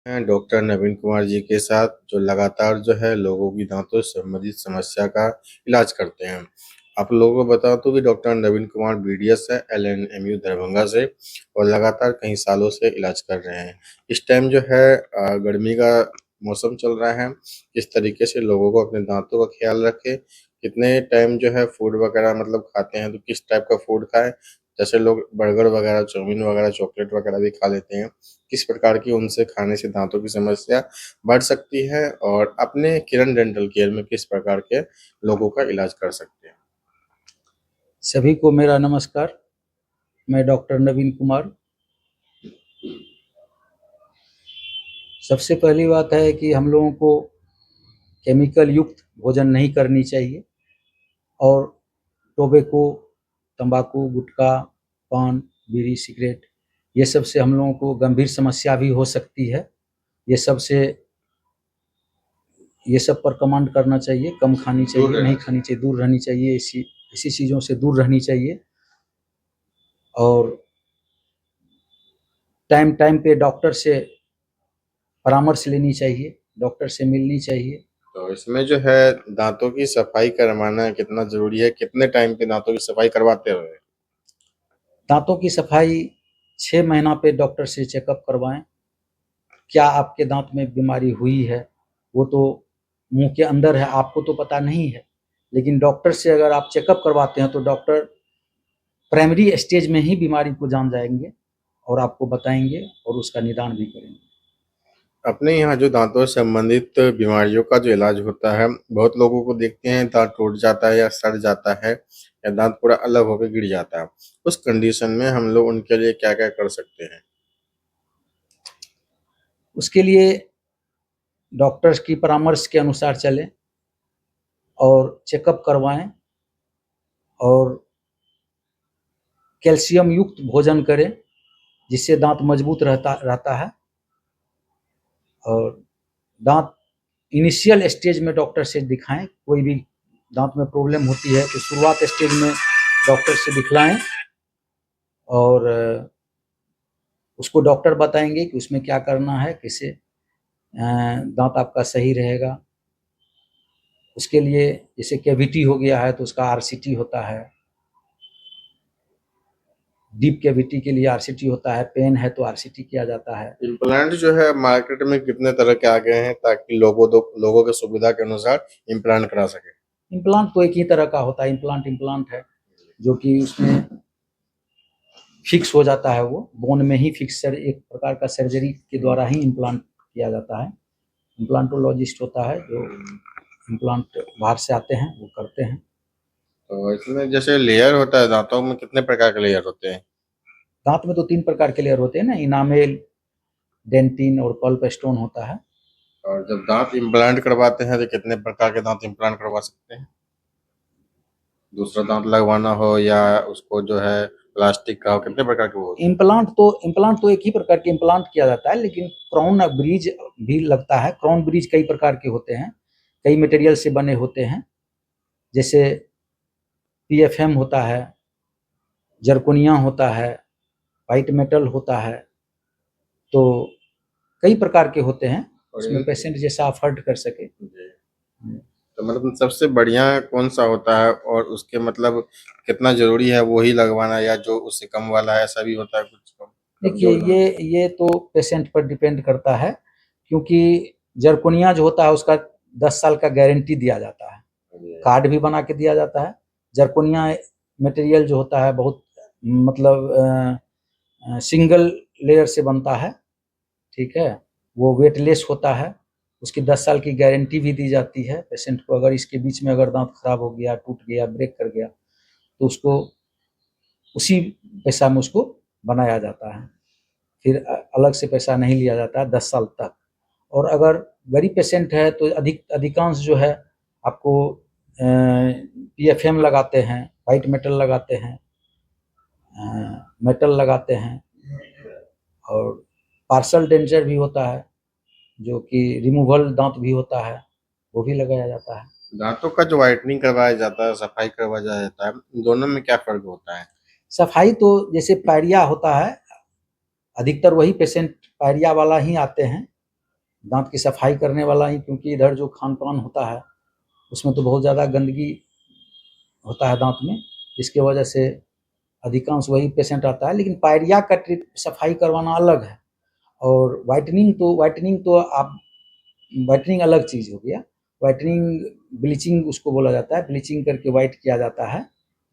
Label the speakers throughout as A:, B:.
A: हैं डॉक्टर नवीन कुमार जी के साथ, जो लगातार जो है लोगों की दांतों से संबंधित समस्या का इलाज करते हैं। आप लोगों को बता दूं कि डॉक्टर नवीन कुमार बीडीएस है एलएनएमयू दरभंगा से, और लगातार कई सालों से इलाज कर रहे हैं। इस टाइम जो है गर्मी का मौसम चल रहा है। किस तरीके से लोगों को अपने दांतों का ख्याल रखें, कितने टाइम जो है फूड वगैरह मतलब खाते हैं तो किस टाइप का फूड खाएं। जैसे लोग बर्गर वगैरह, चाउमीन वगैरह, चॉकलेट वगैरह भी खा लेते हैं, किस प्रकार की उनसे खाने से दांतों की समस्या बढ़ सकती है और अपने किरण डेंटल केयर में किस प्रकार के लोगों का इलाज कर सकते हैं।
B: सभी को मेरा नमस्कार। मैं डॉक्टर नवीन कुमार। सबसे पहली बात है कि हम लोगों को केमिकल युक्त भोजन नहीं करनी चाहिए और टोबैको, तंबाकू, गुटखा, पान, बीड़ी, सिगरेट, ये सब से हम लोगों को गंभीर समस्या भी हो सकती है। ये सब पर कमांड करना चाहिए, कम खानी चाहिए, नहीं खानी चाहिए, दूर रहनी चाहिए, ऐसी चीज़ों से दूर रहनी चाहिए। और टाइम टाइम पे डॉक्टर से परामर्श लेनी चाहिए, डॉक्टर से मिलनी चाहिए।
A: तो इसमें जो है दांतों की सफाई करवाना कितना जरूरी है, कितने टाइम पे दांतों की सफाई करवाते हुए?
B: दांतों की सफाई 6 महीना पे डॉक्टर से चेकअप करवाएं। क्या आपके दांत में बीमारी हुई है वो तो मुंह के अंदर है, आपको तो पता नहीं है, लेकिन डॉक्टर से अगर आप चेकअप करवाते हैं तो डॉक्टर प्राइमरी स्टेज में ही बीमारी को जान जाएंगे और आपको बताएंगे और उसका निदान भी करेंगे।
A: अपने यहाँ जो दांतों से संबंधित बीमारियों का जो इलाज होता है, बहुत लोगों को देखते हैं दांत टूट जाता है या सड़ जाता है या दांत पूरा अलग होकर गिर जाता है। उस कंडीशन में हम लोग उनके लिए क्या क्या कर सकते हैं?
B: उसके लिए डॉक्टर्स की परामर्श के अनुसार चलें और चेकअप करवाएं और कैल्शियम युक्त भोजन करें जिससे दांत मजबूत रहता है। और दांत इनिशियल स्टेज में डॉक्टर से दिखाएं। कोई भी दांत में प्रॉब्लम होती है तो शुरुआत स्टेज में डॉक्टर से दिखलाएं और उसको डॉक्टर बताएंगे कि उसमें क्या करना है, कैसे दांत आपका सही रहेगा। उसके लिए जैसे कैविटी हो गया है तो उसका आरसीटी होता है, डीप कैविटी के लिए आरसीटी होता है, पेन है तो आरसीटी किया जाता है।
A: इम्प्लांट जो है मार्केट में कितने तरह के आ गए हैं ताकि लोगों के सुविधा के अनुसार इम्प्लांट करा सके?
B: इम्प्लांट तो एक ही तरह का होता है, इम्प्लांट है जो कि उसमें फिक्स हो जाता है, वो बोन में ही फिक्स, एक प्रकार का सर्जरी के द्वारा ही इम्प्लांट किया जाता है। इम्प्लांटोलॉजिस्ट होता है जो इम्प्लांट बाहर से आते हैं वो करते हैं।
A: तो इसमें जैसे लेयर होता है, दांतों में कितने प्रकार के लेयर होते हैं?
B: दांत में तो 3 प्रकार के लेयर होते हैं ना, इनामेल, डेंटिन और पल्प स्टोन होता है।
A: और जब दांत इम्प्लांट करवाते हैं तो कितने प्रकार के दांत इम्प्लांट करवा सकते हैं? दूसरा दांत लगवाना हो या उसको जो है प्लास्टिक का हो, कितने प्रकार के वो होते हैं?
B: इम्प्लांट तो एक ही प्रकार के इम्प्लांट किया जाता है, लेकिन क्राउन ब्रिज भी लगता है। क्राउन ब्रिज कई प्रकार के होते हैं, कई मटेरियल से बने होते हैं। जैसे पीएफएम होता है, जरकोनिया होता है, व्हाइट मेटल होता है, तो कई प्रकार के होते हैं, उसमें पेशेंट जैसा अफोर्ड कर सके।
A: तो मतलब सबसे बढ़िया कौन सा होता है और उसके मतलब कितना जरूरी है वो ही लगवाना, या जो उससे कम वाला है ऐसा भी होता है कुछ कम?
B: देखिए ये तो पेशेंट पर डिपेंड करता है, क्योंकि जरकोनिया जो होता है उसका 10 साल का गारंटी दिया जाता है, कार्ड भी बना के दिया जाता है। जरकोनिया मटेरियल जो होता है बहुत मतलब सिंगल लेयर से बनता है, ठीक है, वो वेटलेस होता है। उसकी 10 साल की गारंटी भी दी जाती है पेशेंट को। अगर इसके बीच में अगर दांत खराब हो गया, टूट गया, ब्रेक कर गया तो उसको उसी पैसा में उसको बनाया जाता है, फिर अलग से पैसा नहीं लिया जाता है 10 साल तक। और अगर गरीब पेशेंट है तो अधिकांश जो है आपको पीएफएम लगाते हैं, व्हाइट मेटल लगाते हैं, मेटल लगाते हैं, और पार्सल डेंचर भी होता है जो कि रिमूवल दांत भी होता है, वो भी लगाया जाता है।
A: दांतों का जो व्हाइटनिंग करवाया जाता है, सफाई करवाया जाता है, इन दोनों में क्या फर्क होता है?
B: सफाई तो जैसे पायरिया होता है, अधिकतर वही पेशेंट पायरिया वाला ही आते हैं, दांत की सफाई करने वाला ही, क्योंकि इधर जो खान पान होता है उसमें तो बहुत ज़्यादा गंदगी होता है दांत में, इसके वजह से अधिकांश वही पेशेंट आता है। लेकिन पायरिया का सफाई करवाना अलग है, और वाइटनिंग तो आप, वाइटनिंग अलग चीज़ हो गया। वाइटनिंग ब्लीचिंग उसको बोला जाता है, ब्लीचिंग करके वाइट किया जाता है,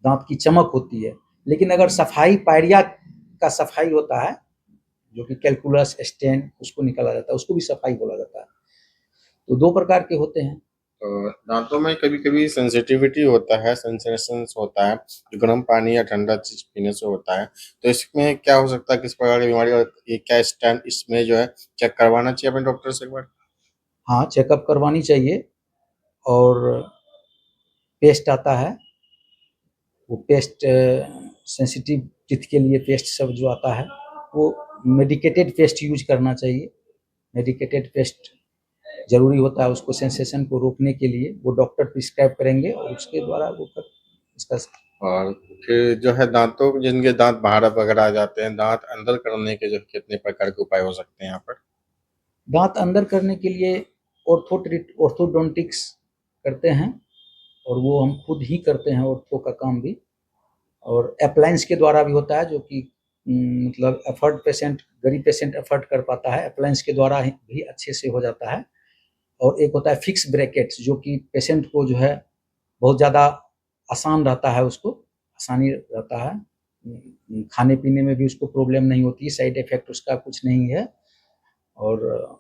B: दांत की चमक होती है। लेकिन अगर सफाई पायरिया का सफाई होता है, जो कि कैलकुलस स्टेन उसको निकाला जाता है, उसको भी सफाई बोला जाता है। तो दो प्रकार के होते हैं।
A: तो दांतों में कभी-कभी सेंसिटिविटी होता है, सेंसेशंस होता है, जो गर्म पानी या ठंडा चीज़ पीने से होता है। तो इसमें क्या हो सकता है, किस प्रकार की बीमारी, और ये क्या स्टैंड इसमें जो है चेक करवाना चाहिए अपने डॉक्टर से एक बार?
B: हाँ, चेकअप करवानी चाहिए। और पेस्ट आता है, वो पेस्ट सेंसिटिव टीथ के लिए पेस्ट सब जो आता है, वो मेडिकेटेड पेस्ट यूज करना चाहिए। मेडिकेटेड पेस्ट ज़रूरी होता है, उसको सेंसेशन को रोकने के लिए वो डॉक्टर प्रिस्क्राइब करेंगे, और उसके द्वारा वो इसका।
A: और फिर जो है दांतों, जिनके दांत बाहर वगैरह आ जाते हैं, दांत अंदर करने के जो कितने प्रकार के उपाय हो सकते हैं यहाँ पर?
B: दांत अंदर करने के लिए ऑर्थोडोंटिक्स करते हैं, और वो हम खुद ही करते हैं ऑर्थो का काम भी। और अप्लायंस के द्वारा भी होता है, जो कि मतलब गरीब पेशेंट अफोर्ड कर पाता है, अप्लायंस के द्वारा भी अच्छे से हो जाता है। और एक होता है फिक्स ब्रैकेट्स, जो कि पेशेंट को जो है बहुत ज़्यादा आसान रहता है, उसको आसानी रहता है, खाने पीने में भी उसको प्रॉब्लम नहीं होती है, साइड इफेक्ट उसका कुछ नहीं है। और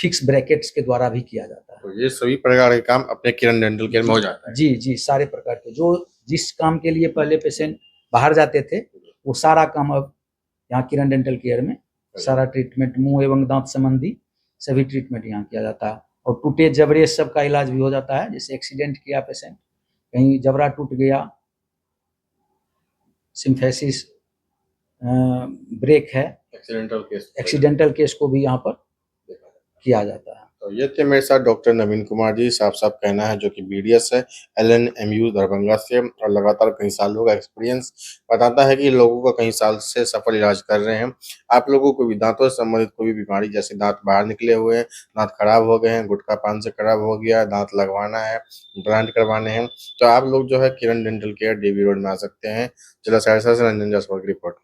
B: फिक्स ब्रैकेट्स के द्वारा भी किया जाता है।
A: तो ये सभी प्रकार के काम अपने किरण डेंटल केयर में हो जाता है।
B: जी जी, सारे प्रकार के, जो जिस काम के लिए पहले पेशेंट बाहर जाते थे, वो सारा काम अब यहाँ किरण डेंटल केयर में सारा ट्रीटमेंट, मुंह एवं दांत संबंधी सभी ट्रीटमेंट यहाँ किया जाता है। और टूटे जबड़े सब का इलाज भी हो जाता है, जैसे एक्सीडेंट किया पेशेंट, कहीं जबड़ा टूट गया, सिम्फेसिस ब्रेक है, एक्सीडेंटल केस को भी यहाँ पर किया जाता है।
A: तो ये थे मेरे साथ डॉक्टर नवीन कुमार जी, साफ साफ कहना है, जो कि बीडीएस है एलएनएमयू दरभंगा से, और लगातार कई सालों का एक्सपीरियंस बताता है कि लोगों का कई साल से सफल इलाज कर रहे हैं। आप लोगों को भी दांतों से संबंधित कोई भी बीमारी, जैसे दांत बाहर निकले हुए हैं, दांत खराब हो गए हैं, गुटखा पान से खराब हो गया, दांत लगवाना है, इम्प्लांट करवाने हैं, तो आप लोग जो है किरण डेंटल केयर, डीबी रोड में आ सकते हैं। जिला सहरसा से रंजन जायसवाल की रिपोर्ट।